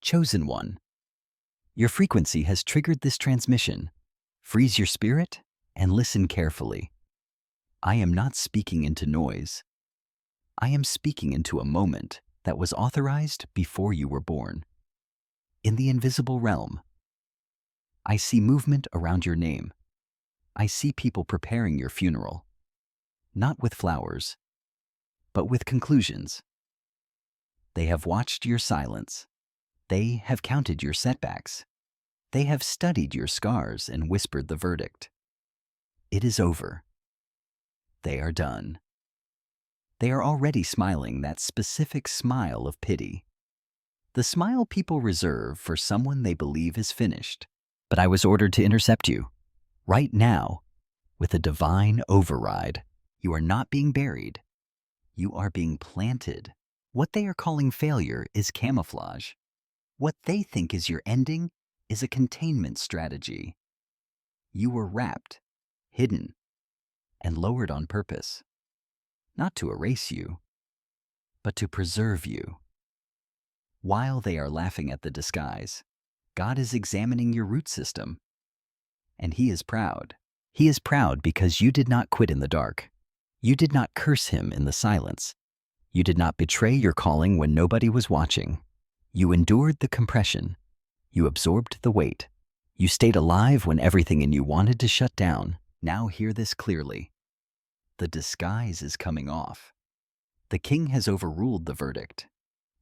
Chosen one. Your frequency has triggered this transmission. Freeze your spirit and listen carefully. I am not speaking into noise. I am speaking into a moment that was authorized before you were born. In the invisible realm, I see movement around your name. I see people preparing your funeral. Not with flowers, but with conclusions. They have watched your silence. They have counted your setbacks. They have studied your scars and whispered the verdict. It is over. They are done. They are already smiling that specific smile of pity. The smile people reserve for someone they believe is finished. But I was ordered to intercept you, right now, with a divine override. You are not being buried. You are being planted. What they are calling failure is camouflage. What they think is your ending is a containment strategy. You were wrapped, hidden, and lowered on purpose, not to erase you, but to preserve you. While they are laughing at the disguise, God is examining your root system, and He is proud. He is proud because you did not quit in the dark. You did not curse Him in the silence. You did not betray your calling when nobody was watching. You endured the compression. You absorbed the weight. You stayed alive when everything in you wanted to shut down. Now hear this clearly. The disguise is coming off. The King has overruled the verdict,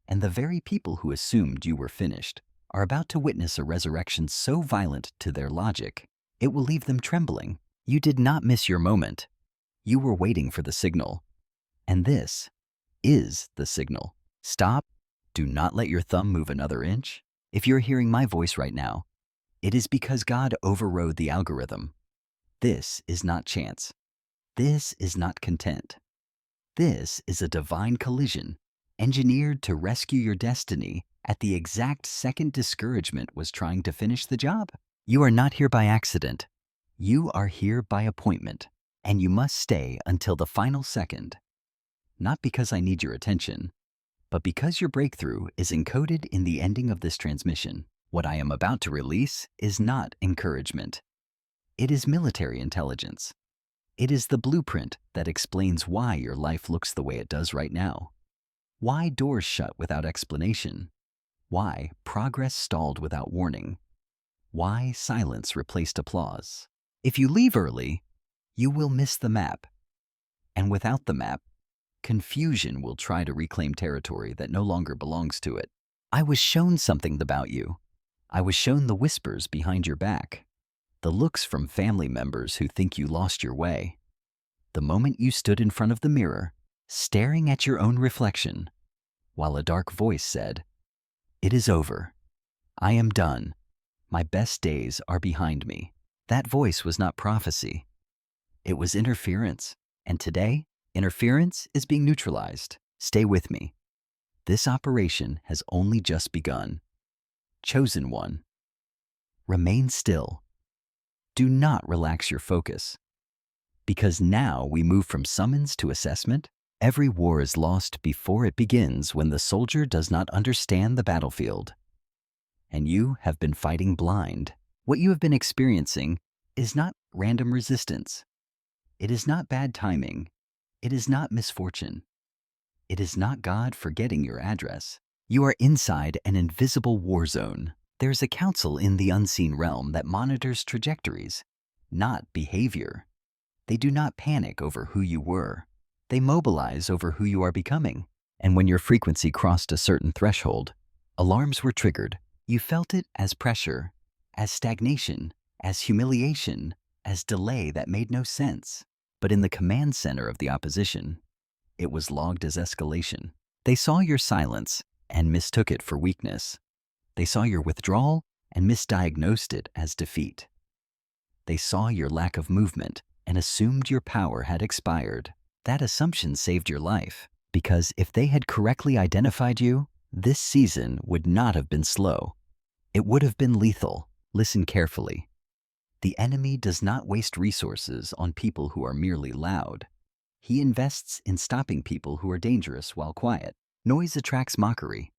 and the very people who assumed you were finished are about to witness a resurrection so violent to their logic, it will leave them trembling. You did not miss your moment. You were waiting for the signal. And this is the signal. Stop. Do not let your thumb move another inch. If you're hearing my voice right now, it is because God overrode the algorithm. This is not chance. This is not content. This is a divine collision, engineered to rescue your destiny at the exact second discouragement was trying to finish the job. You are not here by accident. You are here by appointment, and you must stay until the final second. Not because I need your attention, but because your breakthrough is encoded in the ending of this transmission. What I am about to release is not encouragement. It is military intelligence. It is the blueprint that explains why your life looks the way it does right now. Why doors shut without explanation. Why progress stalled without warning. Why silence replaced applause. If you leave early, you will miss the map. And without the map, confusion will try to reclaim territory that no longer belongs to it. I was shown something about you. I was shown the whispers behind your back, the looks from family members who think you lost your way. The moment you stood in front of the mirror, staring at your own reflection, while a dark voice said, "It is over. I am done. My best days are behind me." That voice was not prophecy. It was interference. And today, interference is being neutralized. Stay with me. This operation has only just begun. Chosen one. Remain still. Do not relax your focus. Because now we move from summons to assessment. Every war is lost before it begins when the soldier does not understand the battlefield. And you have been fighting blind. What you have been experiencing is not random resistance. It is not bad timing. It is not misfortune. It is not God forgetting your address. You are inside an invisible war zone. There is a council in the unseen realm that monitors trajectories, not behavior. They do not panic over who you were. They mobilize over who you are becoming. And when your frequency crossed a certain threshold, alarms were triggered. You felt it as pressure, as stagnation, as humiliation, as delay that made no sense. But in the command center of the opposition, it was logged as escalation. They saw your silence and mistook it for weakness. They saw your withdrawal and misdiagnosed it as defeat. They saw your lack of movement and assumed your power had expired. That assumption saved your life, because if they had correctly identified you, this season would not have been slow. It would have been lethal. Listen carefully. The enemy does not waste resources on people who are merely loud. He invests in stopping people who are dangerous while quiet. Noise attracts mockery.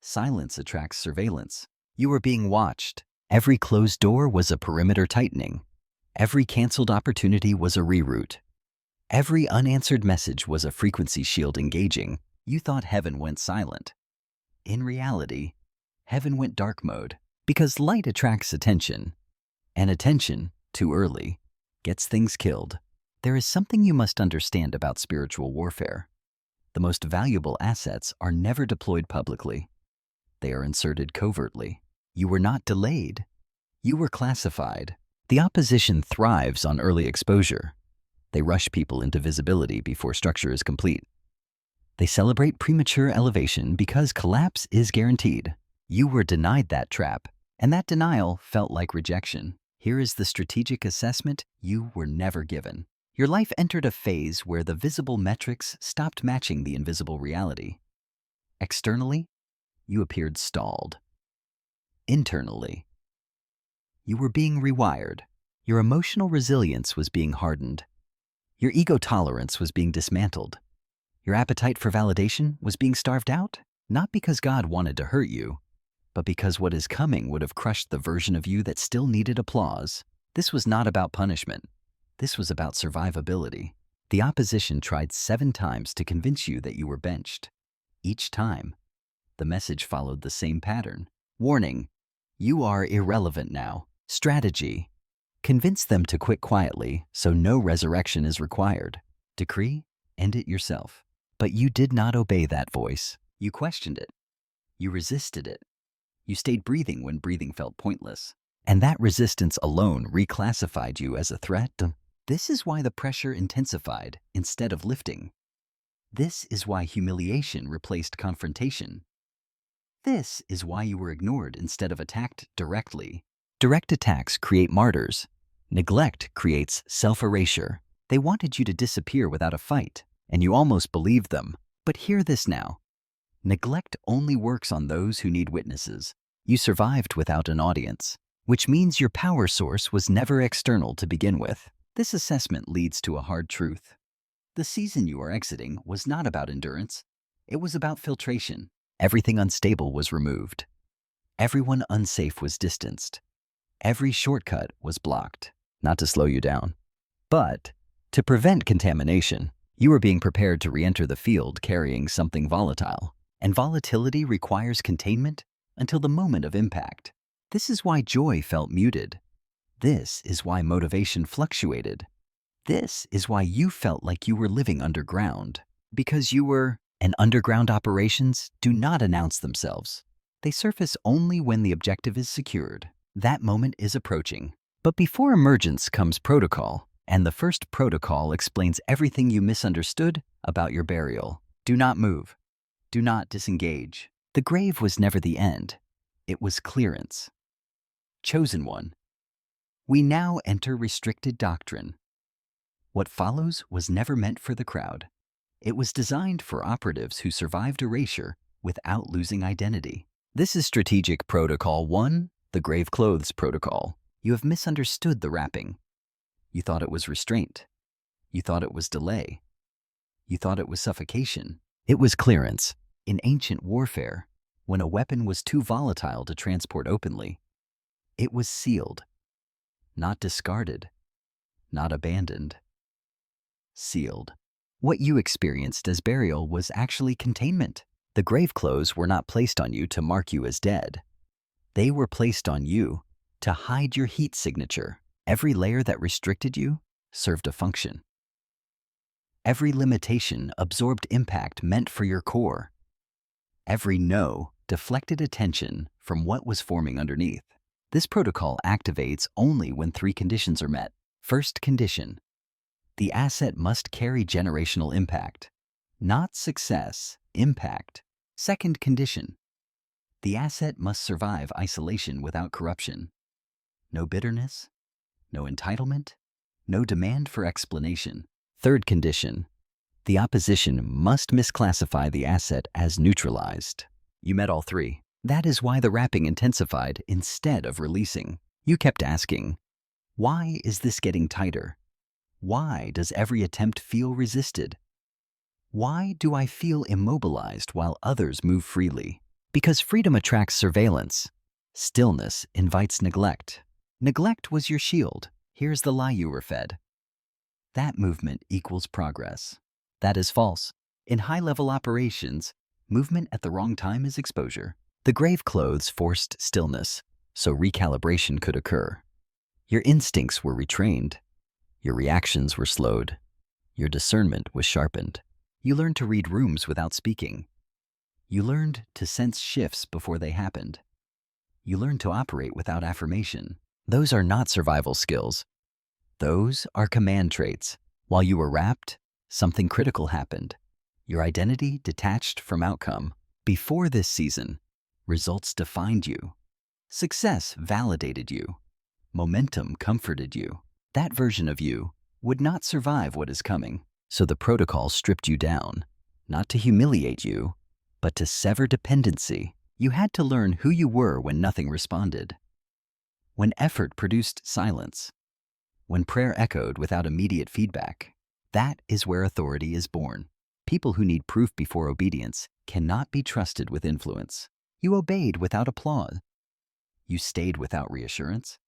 Silence attracts surveillance. You were being watched. Every closed door was a perimeter tightening. Every canceled opportunity was a reroute. Every unanswered message was a frequency shield engaging. You thought heaven went silent. In reality, heaven went dark mode because light attracts attention, and attention, too early, gets things killed. There is something you must understand about spiritual warfare. The most valuable assets are never deployed publicly. They are inserted covertly. You were not delayed. You were classified. The opposition thrives on early exposure. They rush people into visibility before structure is complete. They celebrate premature elevation because collapse is guaranteed. You were denied that trap, and that denial felt like rejection. Here is the strategic assessment you were never given. Your life entered a phase where the visible metrics stopped matching the invisible reality. Externally, you appeared stalled. Internally, you were being rewired. Your emotional resilience was being hardened. Your ego tolerance was being dismantled. Your appetite for validation was being starved out, not because God wanted to hurt you, but because what is coming would have crushed the version of you that still needed applause. This was not about punishment. This was about survivability. The opposition tried 7 times to convince you that you were benched. Each time, the message followed the same pattern. Warning, you are irrelevant now. Strategy, convince them to quit quietly so no resurrection is required. Decree, end it yourself. But you did not obey that voice. You questioned it. You resisted it. You stayed breathing when breathing felt pointless. And that resistance alone reclassified you as a threat. This is why the pressure intensified instead of lifting. This is why humiliation replaced confrontation. This is why you were ignored instead of attacked directly. Direct attacks create martyrs. Neglect creates self-erasure. They wanted you to disappear without a fight, and you almost believed them. But hear this now. Neglect only works on those who need witnesses. You survived without an audience, which means your power source was never external to begin with. This assessment leads to a hard truth. The season you are exiting was not about endurance. It was about filtration. Everything unstable was removed. Everyone unsafe was distanced. Every shortcut was blocked, not to slow you down, but to prevent contamination. You were being prepared to re-enter the field carrying something volatile, and volatility requires containment until the moment of impact. This is why joy felt muted. This is why motivation fluctuated. This is why you felt like you were living underground, because you were. And underground operations do not announce themselves. They surface only when the objective is secured. That moment is approaching. But before emergence comes protocol, and the first protocol explains everything you misunderstood about your burial. Do not move. Do not disengage. The grave was never the end. It was clearance. Chosen one. We now enter restricted doctrine. What follows was never meant for the crowd. It was designed for operatives who survived erasure without losing identity. This is Strategic Protocol 1, the Grave Clothes Protocol. You have misunderstood the wrapping. You thought it was restraint. You thought it was delay. You thought it was suffocation. It was clearance. In ancient warfare, when a weapon was too volatile to transport openly, it was sealed, not discarded, not abandoned. Sealed. What you experienced as burial was actually containment. The grave clothes were not placed on you to mark you as dead. They were placed on you to hide your heat signature. Every layer that restricted you served a function. Every limitation absorbed impact meant for your core. Every no deflected attention from what was forming underneath. This protocol activates only when 3 conditions are met. First condition. The asset must carry generational impact, not success, impact. Second condition. The asset must survive isolation without corruption. No bitterness, no entitlement, no demand for explanation. Third condition. The opposition must misclassify the asset as neutralized. You met all 3. That is why the wrapping intensified instead of releasing. You kept asking, why is this getting tighter? Why does every attempt feel resisted? Why do I feel immobilized while others move freely? Because freedom attracts surveillance. Stillness invites neglect. Neglect was your shield. Here's the lie you were fed. That movement equals progress. That is false. In high-level operations, movement at the wrong time is exposure. The grave clothes forced stillness, so recalibration could occur. Your instincts were retrained. Your reactions were slowed. Your discernment was sharpened. You learned to read rooms without speaking. You learned to sense shifts before they happened. You learned to operate without affirmation. Those are not survival skills. Those are command traits. While you were wrapped, something critical happened. Your identity detached from outcome. Before this season, results defined you. Success validated you. Momentum comforted you. That version of you would not survive what is coming. So the protocol stripped you down, not to humiliate you, but to sever dependency. You had to learn who you were when nothing responded. When effort produced silence. When prayer echoed without immediate feedback. That is where authority is born. People who need proof before obedience cannot be trusted with influence. You obeyed without applause. You stayed without reassurance.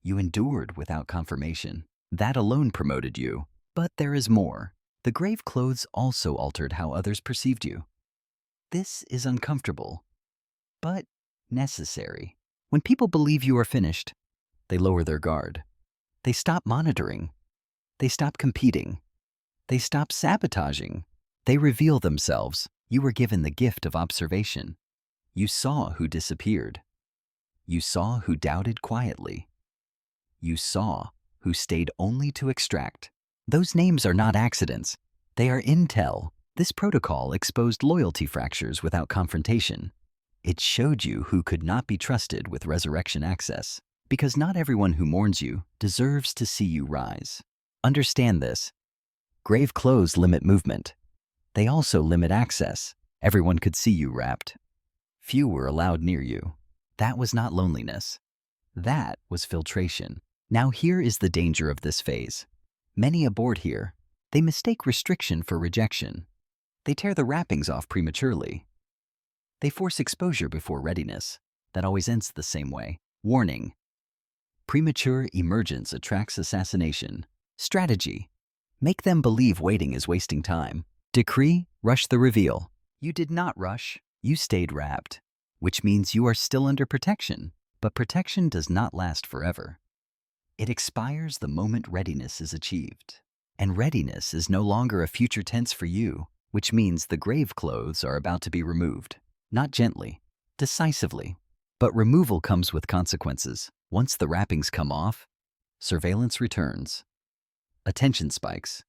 You endured without confirmation. That alone promoted you. But there is more. The grave clothes also altered how others perceived you. This is uncomfortable, but necessary. When people believe you are finished, they lower their guard. They stop monitoring. They stop competing. They stop sabotaging. They reveal themselves. You were given the gift of observation. You saw who disappeared. You saw who doubted quietly. You saw who stayed only to extract. Those names are not accidents. They are intel. This protocol exposed loyalty fractures without confrontation. It showed you who could not be trusted with resurrection access. Because not everyone who mourns you deserves to see you rise. Understand this. Grave clothes limit movement. They also limit access. Everyone could see you wrapped. Few were allowed near you. That was not loneliness. That was filtration. Now here is the danger of this phase. Many aboard here, they mistake restriction for rejection. They tear the wrappings off prematurely. They force exposure before readiness. That always ends the same way. Warning. Premature emergence attracts assassination. Strategy. Make them believe waiting is wasting time. Decree, rush the reveal. You did not rush. You stayed wrapped, which means you are still under protection. But protection does not last forever. It expires the moment readiness is achieved. And readiness is no longer a future tense for you, which means the grave clothes are about to be removed. Not gently, decisively. But removal comes with consequences. Once the wrappings come off, surveillance returns. Attention spikes.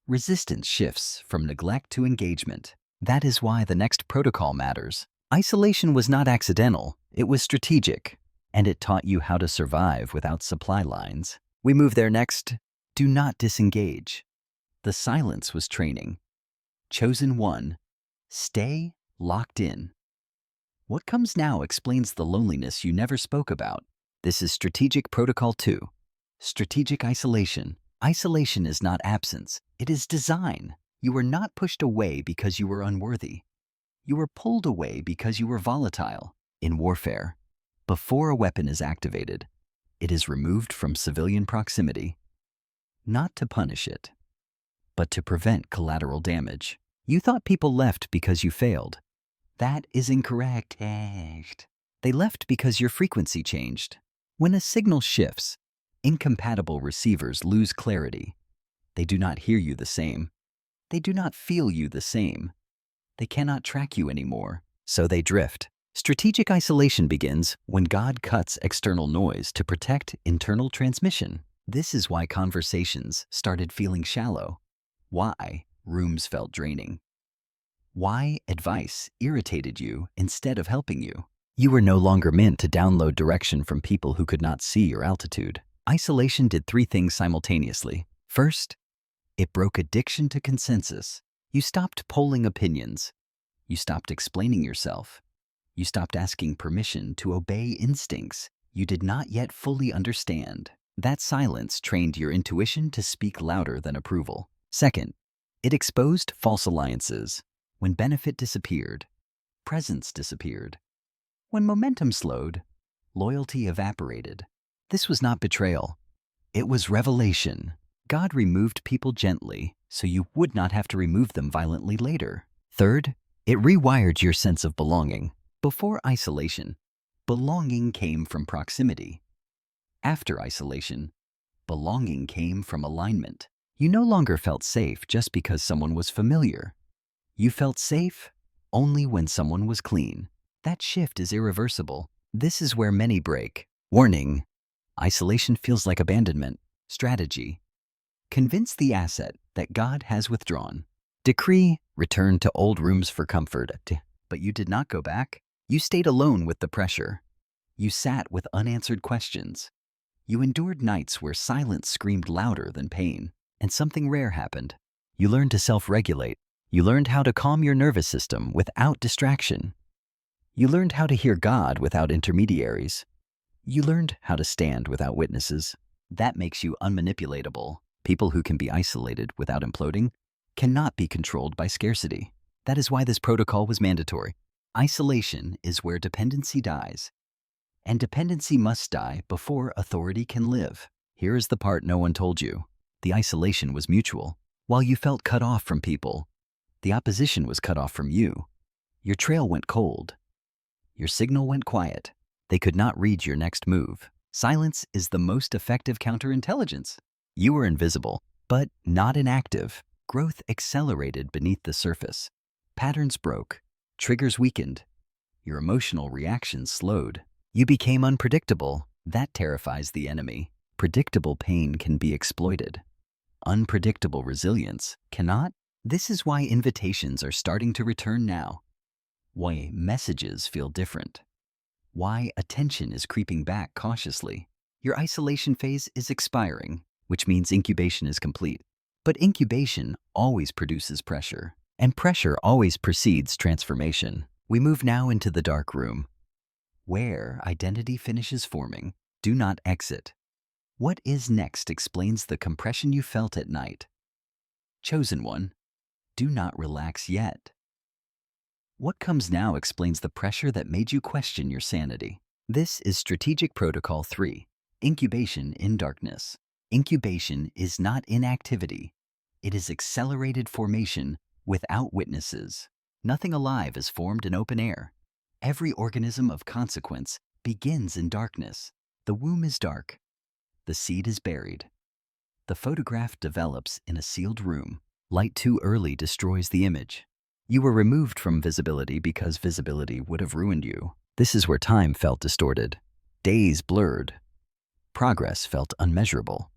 Resistance shifts from neglect to engagement. That is why the next protocol matters. Isolation was not accidental, it was strategic. And it taught you how to survive without supply lines. We move there next. Do not disengage. The silence was training. Chosen one. Stay locked in. What comes now explains the loneliness you never spoke about. This is Strategic Protocol 2. Strategic isolation. Isolation is not absence. It is design. You were not pushed away because you were unworthy. You were pulled away because you were volatile. In warfare, before a weapon is activated, it is removed from civilian proximity. Not to punish it, but to prevent collateral damage. You thought people left because you failed. That is incorrect. They left because your frequency changed. When a signal shifts, incompatible receivers lose clarity. They do not hear you the same. They do not feel you the same. They cannot track you anymore, so they drift. Strategic isolation begins when God cuts external noise to protect internal transmission. This is why conversations started feeling shallow. Why rooms felt draining. Why advice irritated you instead of helping you. You were no longer meant to download direction from people who could not see your altitude. Isolation did three things simultaneously. First, it broke addiction to consensus. You stopped polling opinions. You stopped explaining yourself. You stopped asking permission to obey instincts you did not yet fully understand. That silence trained your intuition to speak louder than approval. Second, it exposed false alliances. When benefit disappeared, presence disappeared. When momentum slowed, loyalty evaporated. This was not betrayal. It was revelation. God removed people gently so you would not have to remove them violently later. Third, it rewired your sense of belonging. Before isolation, belonging came from proximity. After isolation, belonging came from alignment. You no longer felt safe just because someone was familiar. You felt safe only when someone was clean. That shift is irreversible. This is where many break. Warning: isolation feels like abandonment. Strategy: convince the asset that God has withdrawn. Decree: return to old rooms for comfort. But you did not go back. You stayed alone with the pressure. You sat with unanswered questions. You endured nights where silence screamed louder than pain. And something rare happened. You learned to self-regulate. You learned how to calm your nervous system without distraction. You learned how to hear God without intermediaries. You learned how to stand without witnesses. That makes you unmanipulatable. People who can be isolated without imploding cannot be controlled by scarcity. That is why this protocol was mandatory. Isolation is where dependency dies. And dependency must die before authority can live. Here is the part no one told you. The isolation was mutual. While you felt cut off from people, the opposition was cut off from you. Your trail went cold. Your signal went quiet. They could not read your next move. Silence is the most effective counterintelligence. You were invisible, but not inactive. Growth accelerated beneath the surface. Patterns broke. Triggers weakened. Your emotional reactions slowed. You became unpredictable. That terrifies the enemy. Predictable pain can be exploited. Unpredictable resilience cannot. This is why invitations are starting to return now. Why messages feel different. Why attention is creeping back cautiously. Your isolation phase is expiring, which means incubation is complete. But incubation always produces pressure, and pressure always precedes transformation. We move now into the dark room, where identity finishes forming. Do not exit. What is next explains the compression you felt at night. Chosen one, do not relax yet. What comes now explains the pressure that made you question your sanity. This is Strategic Protocol 3, Incubation in Darkness. Incubation is not inactivity. It is accelerated formation without witnesses. Nothing alive is formed in open air. Every organism of consequence begins in darkness. The womb is dark. The seed is buried. The photograph develops in a sealed room. Light too early destroys the image. You were removed from visibility because visibility would have ruined you. This is where time felt distorted. Days blurred. Progress felt unmeasurable.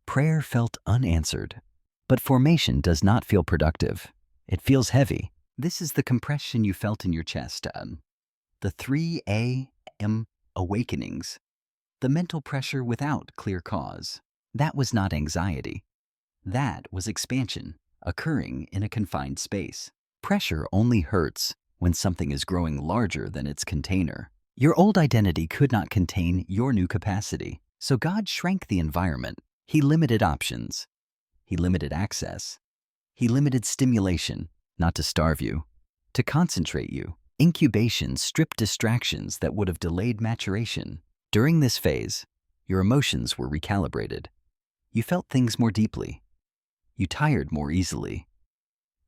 Prayer felt unanswered. But formation does not feel productive. It feels heavy. This is the compression you felt in your chest. The 3 a.m. awakenings. The mental pressure without clear cause. That was not anxiety. That was expansion, occurring in a confined space. Pressure only hurts when something is growing larger than its container. Your old identity could not contain your new capacity, so God shrank the environment. He limited options. He limited access. He limited stimulation, not to starve you, to concentrate you. Incubation stripped distractions that would have delayed maturation. During this phase, your emotions were recalibrated. You felt things more deeply. You tired more easily.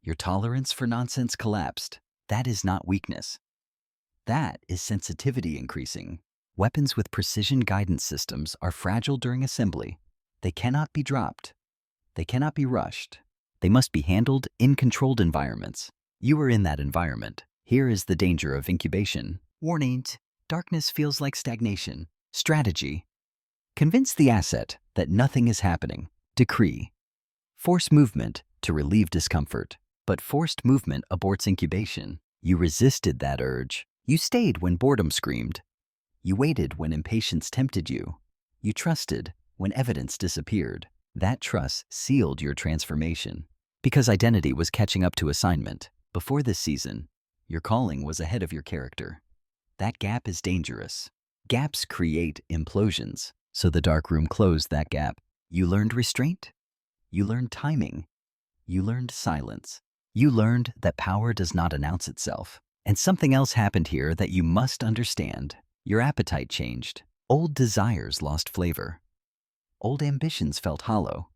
Your tolerance for nonsense collapsed. That is not weakness. That is sensitivity increasing. Weapons with precision guidance systems are fragile during assembly. They cannot be dropped. They cannot be rushed. They must be handled in controlled environments. You are in that environment. Here is the danger of incubation. Warning: darkness feels like stagnation. Strategy: convince the asset that nothing is happening. Decree: force movement to relieve discomfort. But forced movement aborts incubation. You resisted that urge. You stayed when boredom screamed. You waited when impatience tempted you. You trusted when evidence disappeared. That trust sealed your transformation. Because identity was catching up to assignment. Before this season, your calling was ahead of your character. That gap is dangerous. Gaps create implosions. So the dark room closed that gap. You learned restraint. You learned timing. You learned silence. You learned that power does not announce itself. And something else happened here that you must understand. Your appetite changed. Old desires lost flavor. Old ambitions felt hollow.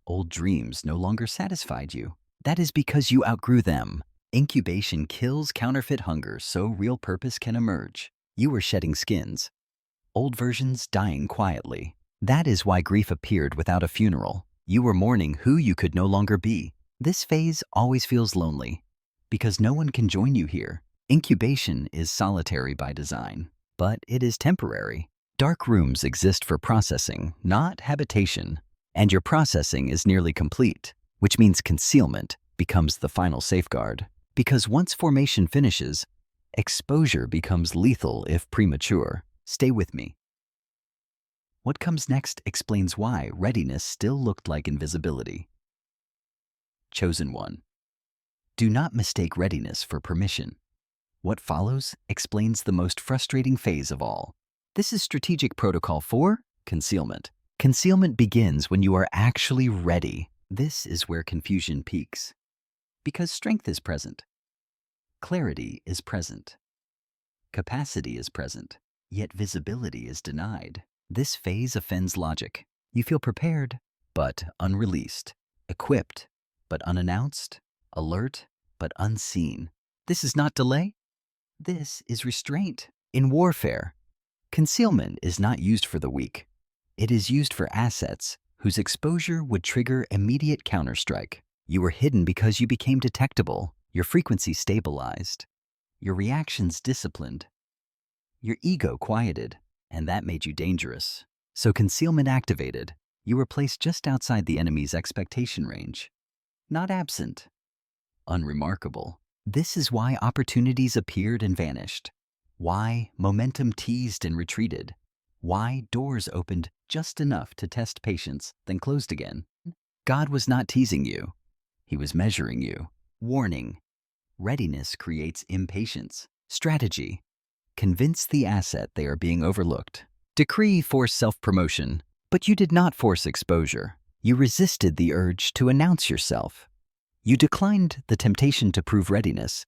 Old dreams no longer satisfied you. That is because you outgrew them. Incubation kills counterfeit hunger so real purpose can emerge. You were shedding skins. Old versions dying quietly. That is why grief appeared without a funeral. You were mourning who you could no longer be. This phase always feels lonely because no one can join you here. Incubation is solitary by design, but it is temporary. Dark rooms exist for processing, not habitation. And your processing is nearly complete, which means concealment becomes the final safeguard. Because once formation finishes, exposure becomes lethal if premature. Stay with me. What comes next explains why readiness still looked like invisibility. Chosen one. Do not mistake readiness for permission. What follows explains the most frustrating phase of all. This is strategic protocol 4, concealment. Concealment begins when you are actually ready. This is where confusion peaks. Because strength is present. Clarity is present. Capacity is present. Yet visibility is denied. This phase offends logic. You feel prepared, but unreleased. Equipped, but unannounced. Alert, but unseen. This is not delay. This is restraint. In warfare, concealment is not used for the weak. It is used for assets whose exposure would trigger immediate counterstrike. You were hidden because you became detectable. Your frequency stabilized. Your reactions disciplined. Your ego quieted, and that made you dangerous. So concealment activated. You were placed just outside the enemy's expectation range. Not absent. Unremarkable. This is why opportunities appeared and vanished. Why momentum teased and retreated. Why doors opened just enough to test patience, then closed again. God was not teasing you. He was measuring you. Warning. Readiness creates impatience. Strategy. Convince the asset they are being overlooked. Decree force self-promotion, but you did not force exposure. You resisted the urge to announce yourself. You declined the temptation to prove readiness.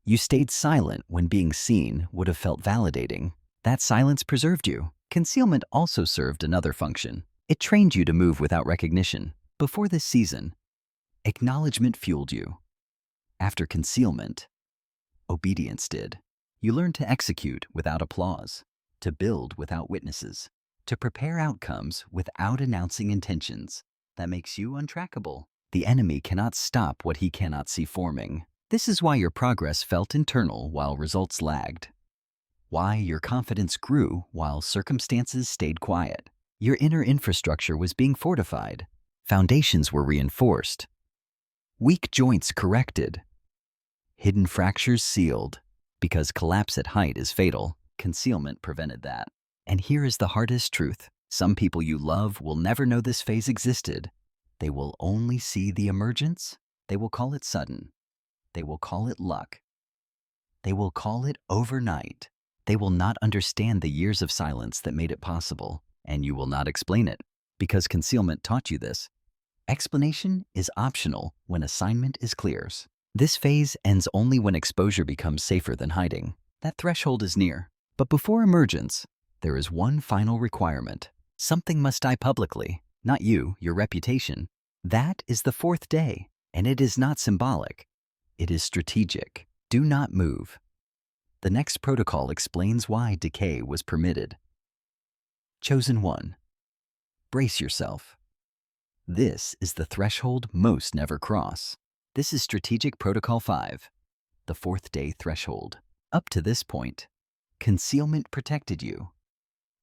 You stayed silent when being seen would have felt validating. That silence preserved you. Concealment also served another function. It trained you to move without recognition. Before this season, acknowledgement fueled you. After concealment, obedience did. You learned to execute without applause, to build without witnesses, to prepare outcomes without announcing intentions. That makes you untrackable. The enemy cannot stop what he cannot see forming. This is why your progress felt internal while results lagged. Why your confidence grew while circumstances stayed quiet. Your inner infrastructure was being fortified. Foundations were reinforced. Weak joints corrected. Hidden fractures sealed. Because collapse at height is fatal, concealment prevented that. And here is the hardest truth. Some people you love will never know this phase existed. They will only see the emergence. They will call it sudden. They will call it luck. They will call it overnight. They will not understand the years of silence that made it possible, and you will not explain it, because concealment taught you this. Explanation is optional when assignment is clear. This phase ends only when exposure becomes safer than hiding. That threshold is near. But before emergence, there is one final requirement. Something must die publicly. Not you, your reputation. That is the fourth day, and it is not symbolic. It is strategic. Do not move. The next protocol explains why decay was permitted. Chosen one. Brace yourself. This is the threshold most never cross. This is strategic protocol 5, the fourth day threshold. Up to this point, concealment protected you.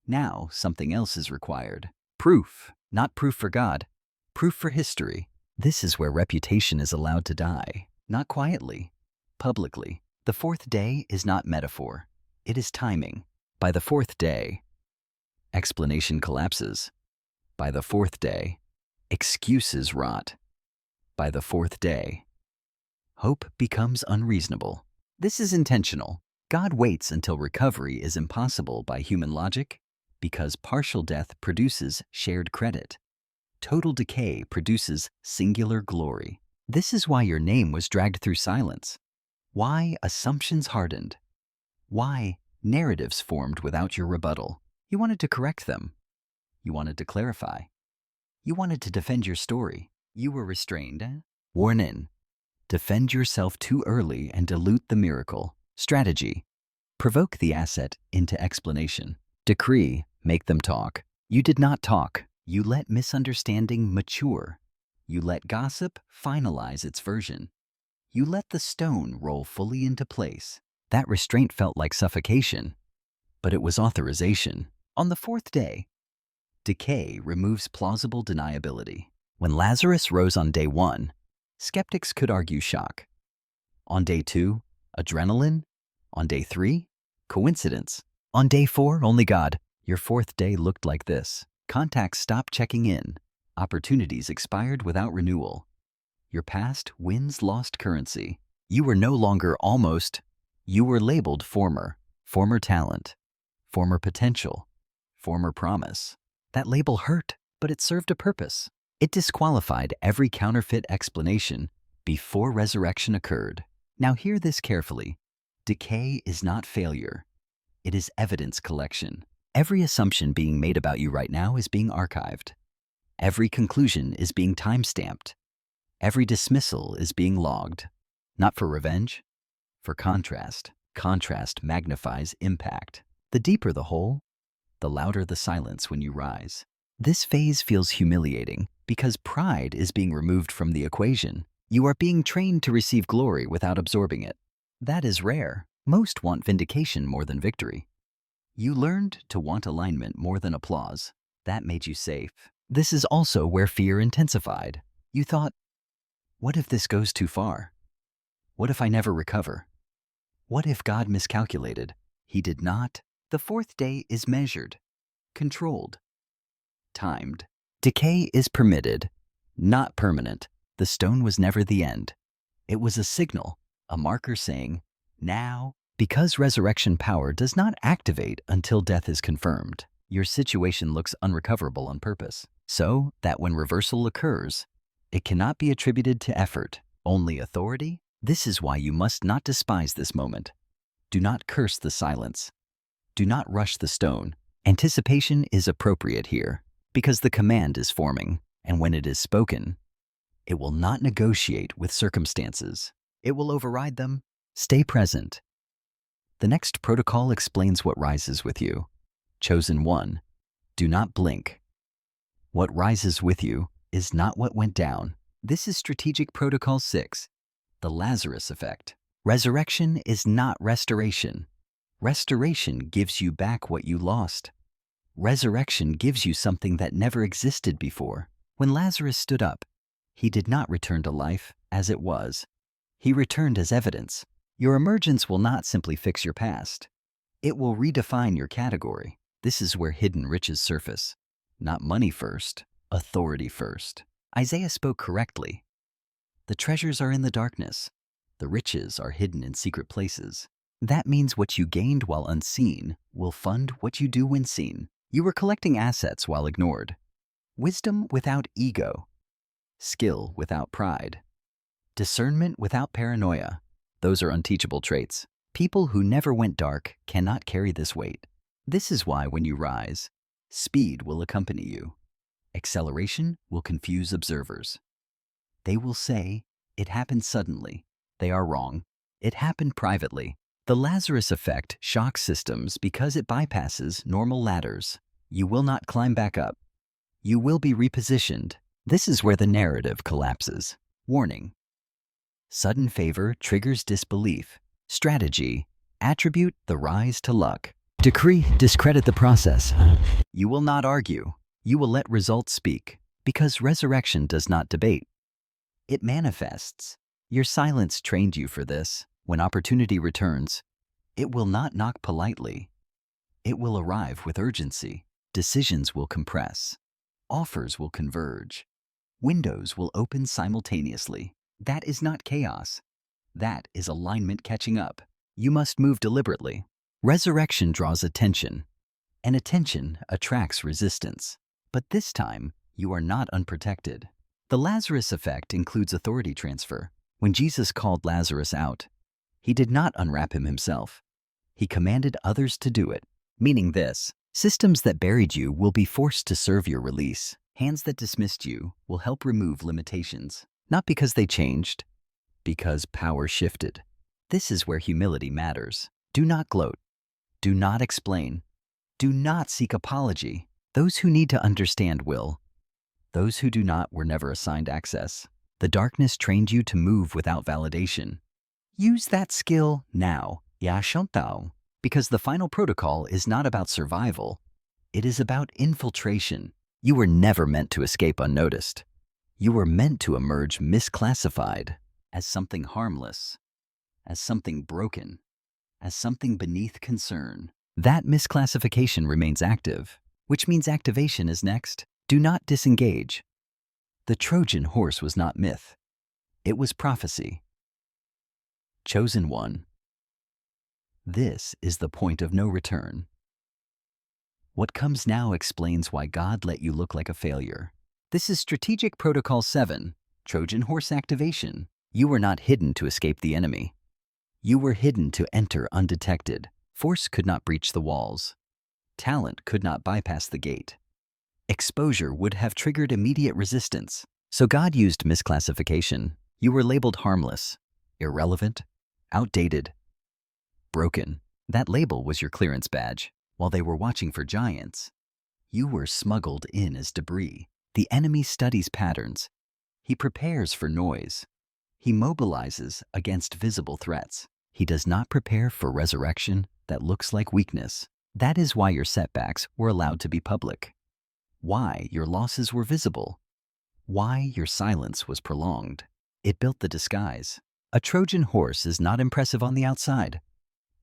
Now something else is required. Proof. Not proof for God, proof for history. This is where reputation is allowed to die. Not quietly, publicly. The fourth day is not metaphor. It is timing. By the fourth day, explanation collapses. By the fourth day, excuses rot. By the fourth day, hope becomes unreasonable. This is intentional. God waits until recovery is impossible by human logic because partial death produces shared credit. Total decay produces singular glory. This is why your name was dragged through silence. Why assumptions hardened. Why narratives formed without your rebuttal. You wanted to correct them. You wanted to clarify. You wanted to defend your story. You were restrained. Worn in. Defend yourself too early and dilute the miracle. Strategy. Provoke the asset into explanation. Decree. Make them talk. You did not talk. You let misunderstanding mature. You let gossip finalize its version. You let the stone roll fully into place. That restraint felt like suffocation, but it was authorization. On the fourth day, decay removes plausible deniability. When Lazarus rose on day 1, skeptics could argue shock. On day 2, adrenaline. On day 3, coincidence. On day 4, only God. Your fourth day looked like this. Contacts stopped checking in. Opportunities expired without renewal. Your past wins lost currency. You were no longer almost. You were labeled former talent, former potential, former promise. That label hurt, but it served a purpose. It disqualified every counterfeit explanation before resurrection occurred. Now hear this carefully. Decay is not failure. It is evidence collection. Every assumption being made about you right now is being archived. Every conclusion is being time-stamped. Every dismissal is being logged. Not for revenge, for contrast. Contrast magnifies impact. The deeper the hole, the louder the silence when you rise. This phase feels humiliating because pride is being removed from the equation. You are being trained to receive glory without absorbing it. That is rare. Most want vindication more than victory. You learned to want alignment more than applause. That made you safe. This is also where fear intensified. You thought, what if this goes too far? What if I never recover? What if God miscalculated? He did not. The fourth day is measured, controlled, timed. Decay is permitted, not permanent. The stone was never the end. It was a signal, a marker saying, now. Because resurrection power does not activate until death is confirmed, your situation looks unrecoverable on purpose. So that when reversal occurs, it cannot be attributed to effort, only authority. This is why you must not despise this moment. Do not curse the silence. Do not rush the stone. Anticipation is appropriate here because the command is forming, and when it is spoken, it will not negotiate with circumstances. It will override them. Stay present. The next protocol explains what rises with you. Chosen one, do not blink. What rises with you is not what went down. This is Strategic Protocol 6, the Lazarus effect. Resurrection is not restoration. Restoration gives you back what you lost. Resurrection gives you something that never existed before. When Lazarus stood up, he did not return to life as it was. He returned as evidence. Your emergence will not simply fix your past. It will redefine your category. This is where hidden riches surface. Not money first, authority first. Isaiah spoke correctly. The treasures are in the darkness. The riches are hidden in secret places. That means what you gained while unseen will fund what you do when seen. You were collecting assets while ignored. Wisdom without ego. Skill without pride. Discernment without paranoia. Those are unteachable traits. People who never went dark cannot carry this weight. This is why when you rise, speed will accompany you. Acceleration will confuse observers. They will say, it happened suddenly. They are wrong. It happened privately. The Lazarus effect shocks systems because it bypasses normal ladders. You will not climb back up. You will be repositioned. This is where the narrative collapses. Warning. Sudden favor triggers disbelief. Strategy. Attribute the rise to luck. Decree. Discredit the process. You will not argue. You will let results speak. Because resurrection does not debate. It manifests. Your silence trained you for this. When opportunity returns, it will not knock politely. It will arrive with urgency. Decisions will compress. Offers will converge. Windows will open simultaneously. That is not chaos. That is alignment catching up. You must move deliberately. Resurrection draws attention, and attention attracts resistance. But this time, you are not unprotected. The Lazarus effect includes authority transfer. When Jesus called Lazarus out, He did not unwrap him himself. He commanded others to do it, meaning this: systems that buried you will be forced to serve your release. Hands that dismissed you will help remove limitations, not because they changed, because power shifted. This is where humility matters. Do not gloat. Do not explain. Do not seek apology. Those who need to understand will. Those who do not were never assigned access. The darkness trained you to move without validation. Use that skill now, because the final protocol is not about survival. It is about infiltration. You were never meant to escape unnoticed. You were meant to emerge misclassified, as something harmless, as something broken, as something beneath concern. That misclassification remains active, which means activation is next. Do not disengage. The Trojan horse was not myth. It was prophecy. Chosen one. This is the point of no return. What comes now explains why God let you look like a failure. This is Strategic Protocol 7, Trojan Horse Activation. You were not hidden to escape the enemy. You were hidden to enter undetected. Force could not breach the walls. Talent could not bypass the gate. Exposure would have triggered immediate resistance. So God used misclassification. You were labeled harmless, irrelevant, outdated, broken. That label was your clearance badge. While they were watching for giants, you were smuggled in as debris. The enemy studies patterns. He prepares for noise. He mobilizes against visible threats. He does not prepare for resurrection that looks like weakness. That is why your setbacks were allowed to be public. Why your losses were visible. Why your silence was prolonged. It built the disguise. A Trojan horse is not impressive on the outside.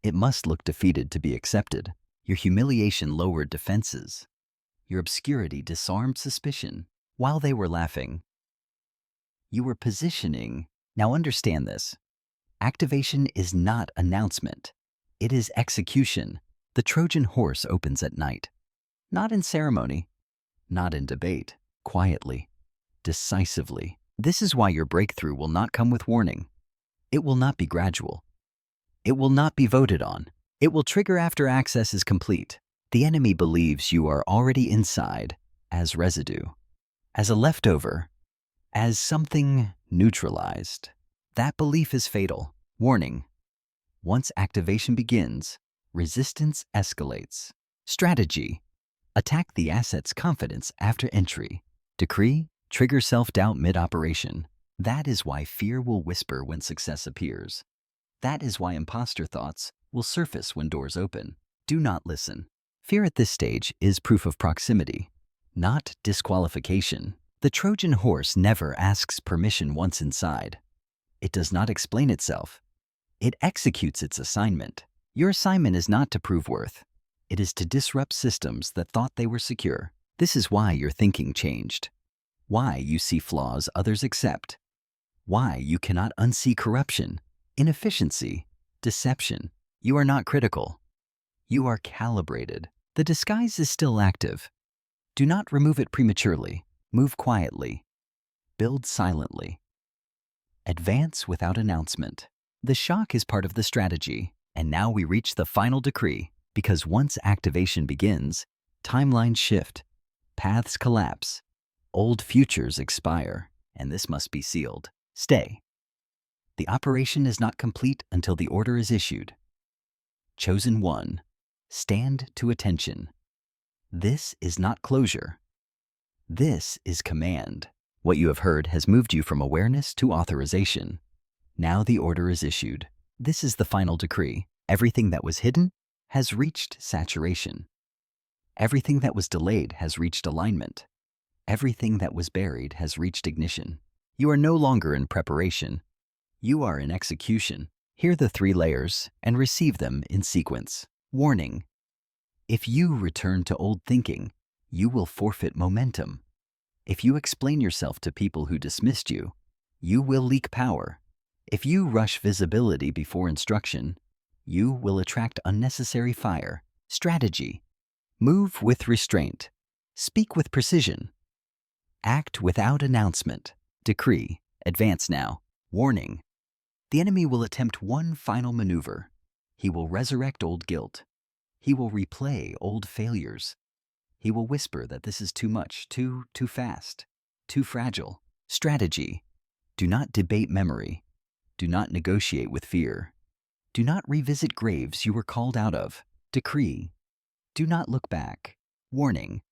It must look defeated to be accepted. Your humiliation lowered defenses. Your obscurity disarmed suspicion. While they were laughing, you were positioning. Now understand this. Activation is not announcement. It is execution. The Trojan horse opens at night. Not in ceremony, not in debate, quietly, decisively. This is why your breakthrough will not come with warning. It will not be gradual. It will not be voted on. It will trigger after access is complete. The enemy believes you are already inside, as residue, as a leftover, as something neutralized. That belief is fatal. Warning. Once activation begins, resistance escalates. Strategy. Attack the asset's confidence after entry. Decree. Trigger self-doubt mid-operation. That is why fear will whisper when success appears. That is why imposter thoughts will surface when doors open. Do not listen. Fear at this stage is proof of proximity, not disqualification. The Trojan horse never asks permission once inside. It does not explain itself. It executes its assignment. Your assignment is not to prove worth. It is to disrupt systems that thought they were secure. This is why your thinking changed. Why you see flaws others accept. Why you cannot unsee corruption, inefficiency, deception. You are not critical. You are calibrated. The disguise is still active. Do not remove it prematurely. Move quietly. Build silently. Advance without announcement. The shock is part of the strategy. And now we reach the final decree, because once activation begins, timelines shift, paths collapse, old futures expire, and this must be sealed. Stay. The operation is not complete until the order is issued. Chosen one. Stand to attention. This is not closure. This is command. What you have heard has moved you from awareness to authorization. Now the order is issued. This is the final decree. Everything that was hidden has reached saturation. Everything that was delayed has reached alignment. Everything that was buried has reached ignition. You are no longer in preparation. You are in execution. Hear the 3 layers and receive them in sequence. Warning. If you return to old thinking, you will forfeit momentum. If you explain yourself to people who dismissed you, you will leak power. If you rush visibility before instruction, you will attract unnecessary fire. Strategy. Move with restraint. Speak with precision. Act without announcement. Decree. Advance now. Warning. The enemy will attempt one final maneuver. He will resurrect old guilt. He will replay old failures. He will whisper that this is too much, too fast, too fragile. Strategy. Do not debate memory. Do not negotiate with fear. Do not revisit graves you were called out of. Decree. Do not look back. Warning.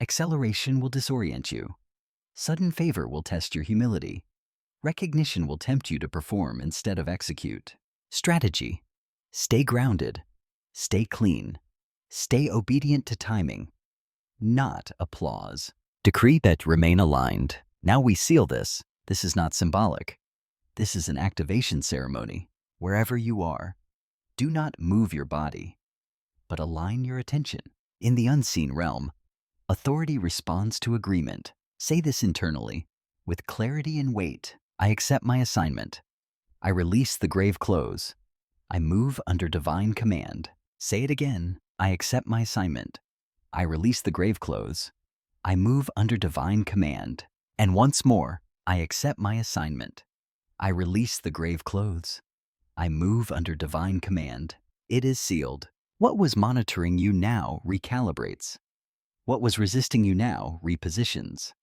Acceleration will disorient you. Sudden favor will test your humility. Recognition will tempt you to perform instead of execute. Strategy. Stay grounded. Stay clean. Stay obedient to timing, not applause. Decree that remain aligned. Now we seal this. This is not symbolic. This is an activation ceremony. Wherever you are, do not move your body, but align your attention. In the unseen realm, authority responds to agreement. Say this internally, with clarity and weight. I accept my assignment. I release the grave clothes. I move under divine command. Say it again. I accept my assignment. I release the grave clothes. I move under divine command. And once more, I accept my assignment. I release the grave clothes. I move under divine command. It is sealed. What was monitoring you now recalibrates. What was resisting you now repositions.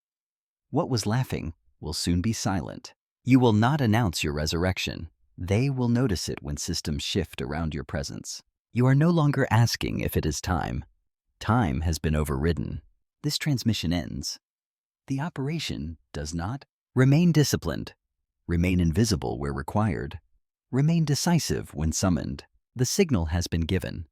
What was laughing will soon be silent. You will not announce your resurrection. They will notice it when systems shift around your presence. You are no longer asking if it is time. Time has been overridden. This transmission ends. The operation does not. Remain disciplined. Remain invisible where required. Remain decisive when summoned. The signal has been given.